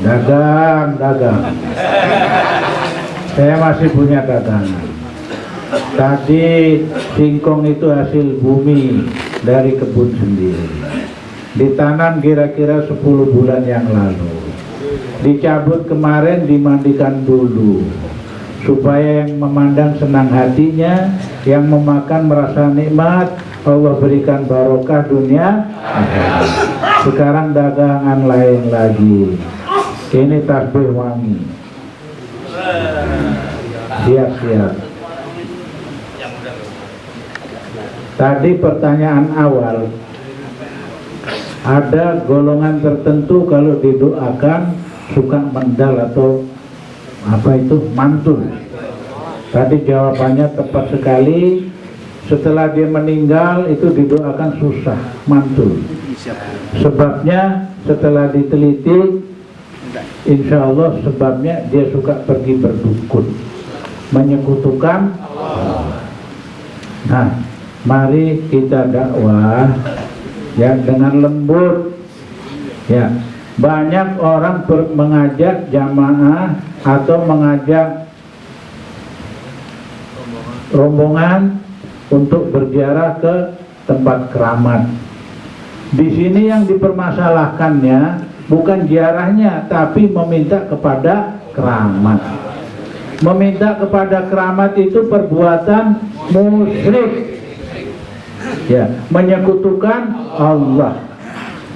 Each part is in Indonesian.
Dagang. Saya masih punya dagangan. Tadi singkong itu hasil bumi dari kebun sendiri. Ditanam kira-kira 10 bulan yang lalu. Dicabut kemarin, dimandikan dulu. Supaya yang memandang senang hatinya, yang memakan merasa nikmat, Allah berikan barokah dunia. Sekarang dagangan lain lagi. Ini tasbih wangi. Siap. Tadi pertanyaan awal, ada golongan tertentu kalau didoakan suka mendal atau apa itu mantul. Tadi jawabannya tepat sekali. Setelah dia meninggal itu didoakan susah mantul. Sebabnya setelah diteliti, insya Allah sebabnya dia suka pergi berdukun, menyekutukan Allah. Nah, mari kita dakwah ya dengan lembut ya. Banyak orang mengajak jamaah atau mengajak rombongan untuk berziarah ke tempat keramat. Di sini yang dipermasalahkannya bukan ziarahnya, tapi meminta kepada keramat. Meminta kepada keramat itu perbuatan musyrik. Ya, menyekutukan Allah.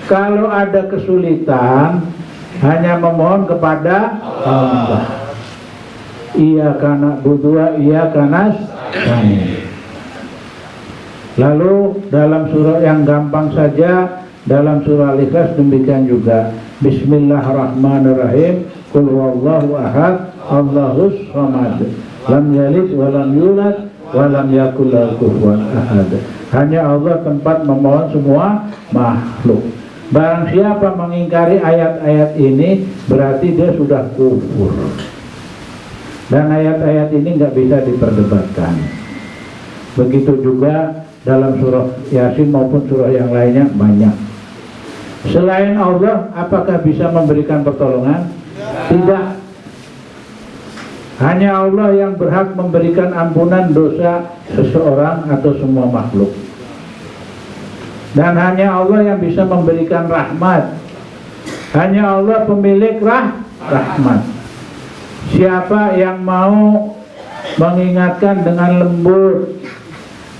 Kalau ada kesulitan, hanya memohon kepada Allah. Iyyaka na'budu wa iyyaka nasta'in. Lalu dalam surah yang gampang saja, dalam surah Al-Ikhlas demikian juga. Bismillahirrahmanirrahim. Qul huwallahu ahad, Allahus samad. Lam yalid wa lam yulad wa lam yakul lahu kufuwan ahad. Hanya Allah tempat memohon semua makhluk. Barang siapa mengingkari ayat-ayat ini, berarti dia sudah kufur. Dan ayat-ayat ini nggak bisa diperdebatkan. Begitu juga dalam surah Yasin maupun surah yang lainnya banyak. Selain Allah, apakah bisa memberikan pertolongan? Tidak. Hanya Allah yang berhak memberikan ampunan dosa seseorang atau semua makhluk. Dan hanya Allah yang bisa memberikan rahmat. Hanya Allah pemilik rahmat. Siapa yang mau mengingatkan dengan lembut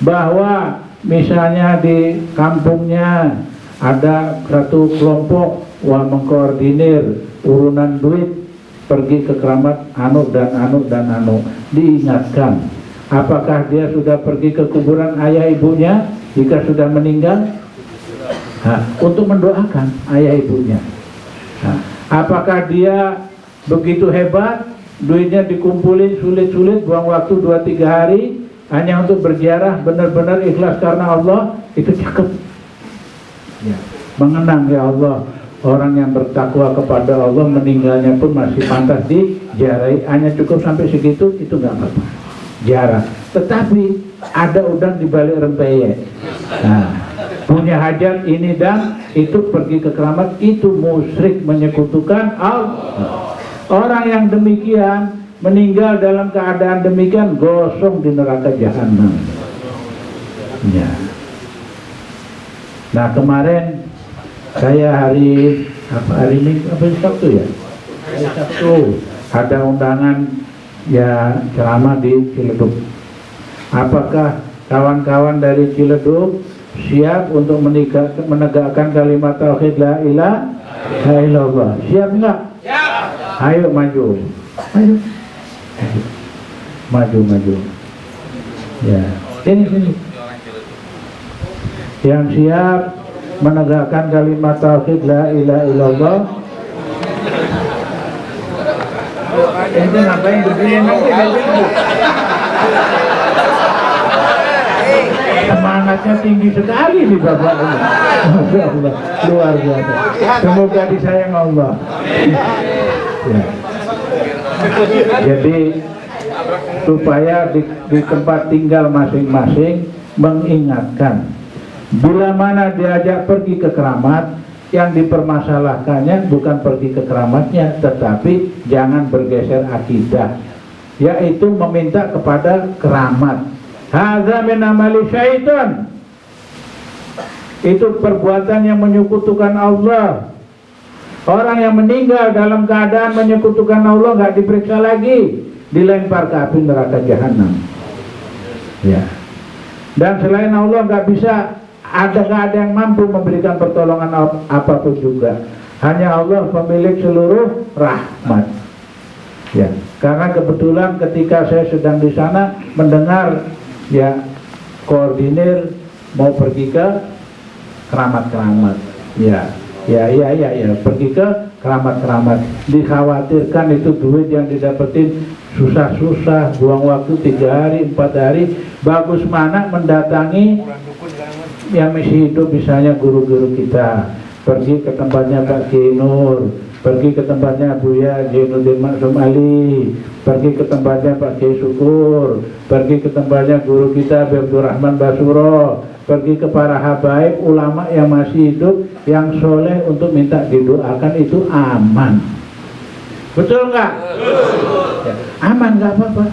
bahwa misalnya di kampungnya ada satu kelompok mengkoordinir urunan duit pergi ke keramat anu dan anu, diingatkan. Apakah dia sudah pergi ke kuburan ayah ibunya jika sudah meninggal? Untuk mendoakan ayah ibunya. Apakah dia begitu hebat, duitnya dikumpulin sulit-sulit, buang waktu 2-3 hari hanya untuk berziarah, benar-benar ikhlas karena Allah, itu cakep ya. Mengenang ya Allah, orang yang bertakwa kepada Allah meninggalnya pun masih pantas diziarahi. Hanya cukup sampai segitu, itu nggak apa-apa ziarah. Tetapi ada udang di balik rempeyek. Punya hajat ini dan itu pergi ke keramat, itu musyrik, menyekutukan Allah. Orang yang demikian meninggal dalam keadaan demikian gosong di neraka jahanam. Ya. Nah, kemarin saya hari ini Sabtu ya? Hari Sabtu ada undangan ya ceramah di Ciledug. Apakah kawan-kawan dari Ciledug siap untuk menegakkan kalimat tauhid la ilaha illallah? Siap enggak? Siap. Ayo maju. Ayo. Maju. Ya, sini. Yang siap menegakkan kalimat tauhid la ilaha illallah. Ente ngapain berdiri nanti? Semangatnya tinggi sekali nih Bapak ini. Masya Allah, luar biasa. Semoga disayang Allah. Ya. Jadi supaya di tempat tinggal masing-masing mengingatkan, bila mana diajak pergi ke keramat, Yang dipermasalahkannya bukan pergi ke keramatnya, tetapi jangan bergeser akidah, yaitu meminta kepada keramat. Hadza min amali syaitan. Itu perbuatan yang menyekutukan Allah. Orang yang meninggal dalam keadaan menyekutukan Allah nggak diperiksa lagi, dilempar ke api neraka jahanam. Ya. Dan selain Allah nggak ada yang mampu memberikan pertolongan apapun juga. Hanya Allah pemilik seluruh rahmat. Ya, karena kebetulan ketika saya sedang di sana mendengar ya koordinir mau pergi ke keramat-keramat. Ya, pergi ke keramat-keramat. Dikhawatirkan itu duit yang didapetin susah-susah, buang waktu 3 hari, 4 hari. Bagus mana mendatangi yang masih hidup, misalnya guru-guru kita, pergi ke tempatnya Pak Kiai Nur, pergi ke tempatnya Buya Jainuddin Maksum Ali, pergi ke tempatnya Pak Kiai Syukur, pergi ke tempatnya guru kita Abdul Rahman Basuro, pergi ke para habaib ulama yang masih hidup, yang soleh untuk minta didoakan. Itu aman, betul nggak? Ya, aman, nggak apa-apa.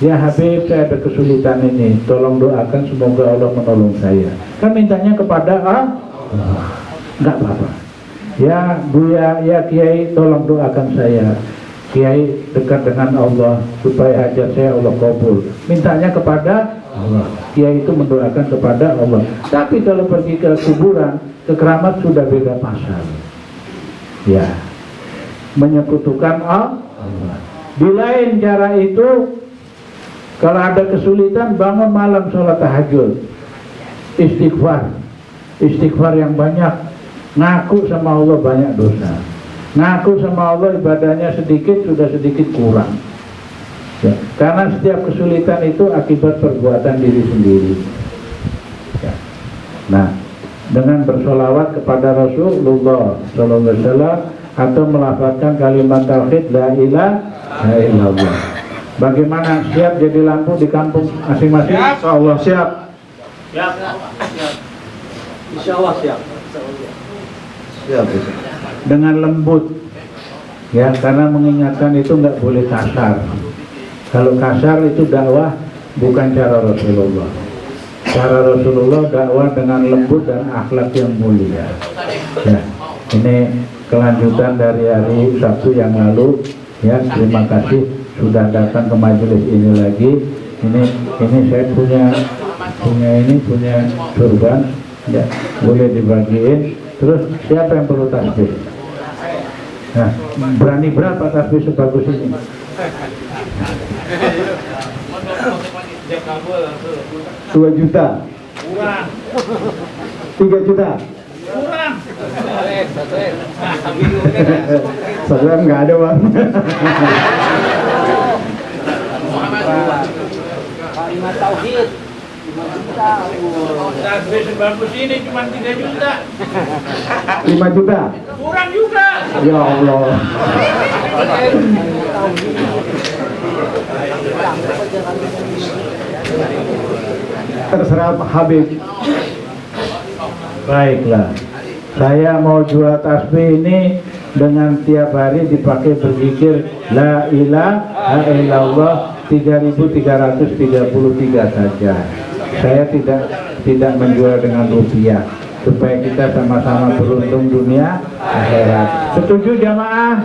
Ya Habib, saya ada kesulitan ini, tolong doakan semoga Allah menolong saya. Kan mintanya kepada Allah, nggak apa-apa. Ya Buya, ya Kiai, tolong doakan saya. Kiai dekat dengan Allah supaya hajat saya Allah kabul. Mintanya kepada Allah. Kiai itu mendoakan kepada Allah. Tapi kalau pergi ke kuburan, ke keramat sudah beda pasal. Ya, menyekutukan Allah. Di lain cara itu, kalau ada kesulitan, bangun malam sholat tahajud, istighfar yang banyak, ngaku sama Allah banyak dosa, ngaku sama Allah ibadahnya sedikit, sudah sedikit kurang ya. Karena setiap kesulitan itu akibat perbuatan diri sendiri ya. Nah, dengan bersolawat kepada Rasulullah SAW atau melafazkan kalimat tauhid la ilaha illallah. Bagaimana, siap jadi lampu di kampung masing-masing? Insya Allah siap. Insya Allah siap. Siap. Dengan lembut, ya, karena mengingatkan itu nggak boleh kasar. Kalau kasar itu dakwah bukan cara Rasulullah. Cara Rasulullah dakwah dengan lembut dan akhlak yang mulia. Ya, ini kelanjutan dari hari Sabtu yang lalu. Ya, terima kasih sudah datang ke majelis ini lagi. Ini saya punya surban, ya, boleh dibagiin. Terus siapa yang perlu tasbih? Nah, berani berapa tasbih sebagus ini? 2 juta. 3 juta. Saudara nggak ada bang. Kalimat tauhid 5 juta. Tasbih sebagus ini cuma 3 juta. 5 juta. Kurang juga. Ya Allah. Terserah Pak Habib. Baiklah, saya mau jual tasbih ini dengan tiap hari dipakai berzikir la ilaha illallah 3.333 saja. Saya tidak menjual dengan rupiah, supaya kita sama-sama beruntung dunia akhirat. Setuju jamaah?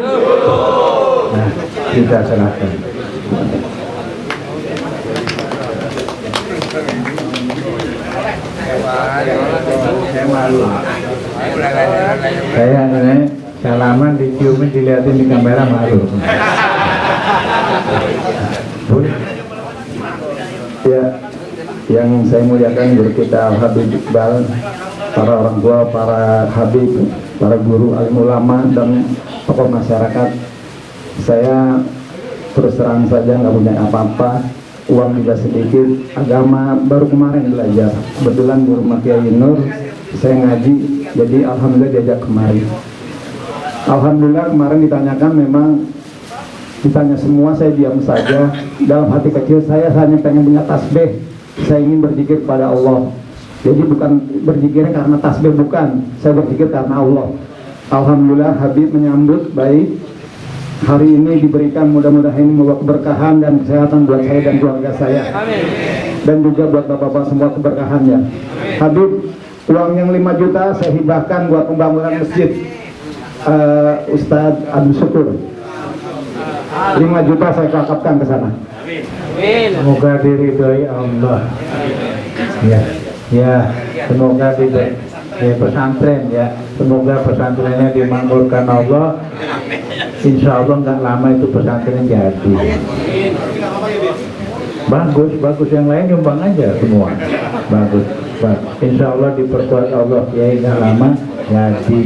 Nah, kita serahkan. Saya malu. Saya ini salaman diciumin, dilihatin di kamera, malu. Ya, yang saya muliakan guru kita Habib Iqbal, para orang tua, para habib, para guru, alim ulama, dan tokoh masyarakat. Saya terus terang saja nggak punya apa-apa, uang juga sedikit, agama baru kemarin belajar. Kebetulan guru Kiai Nur, saya ngaji, jadi alhamdulillah diajak kemari. Alhamdulillah kemarin ditanyakan, memang ditanya semua, saya diam saja. Dalam hati kecil saya hanya pengen punya tasbih, saya ingin berzikir kepada Allah. Jadi bukan berzikirnya karena tasbih, bukan. Saya berzikir karena Allah. Alhamdulillah Habib menyambut baik. Hari ini diberikan, mudah-mudahan ini membawa keberkahan dan kesehatan buat saya dan keluarga saya. Dan juga buat bapak-bapak semua keberkahannya. Habib, uang yang 5 juta saya hibahkan buat pembangunan masjid Ustadz Abdul Syukur. 5 juta saya kakapkan ke sana. Semoga diridhoi Allah. Ya, ya, semoga diridhoi ya, pesantren ya. Semoga pesantrennya dimakmurkan Allah. Insya Allah nggak lama itu pesantren jadi. Bagus, bagus, yang lain nyumbang aja semua. Bagus, bagus. Insya Allah diperkuat Allah ya, nggak lama jadi.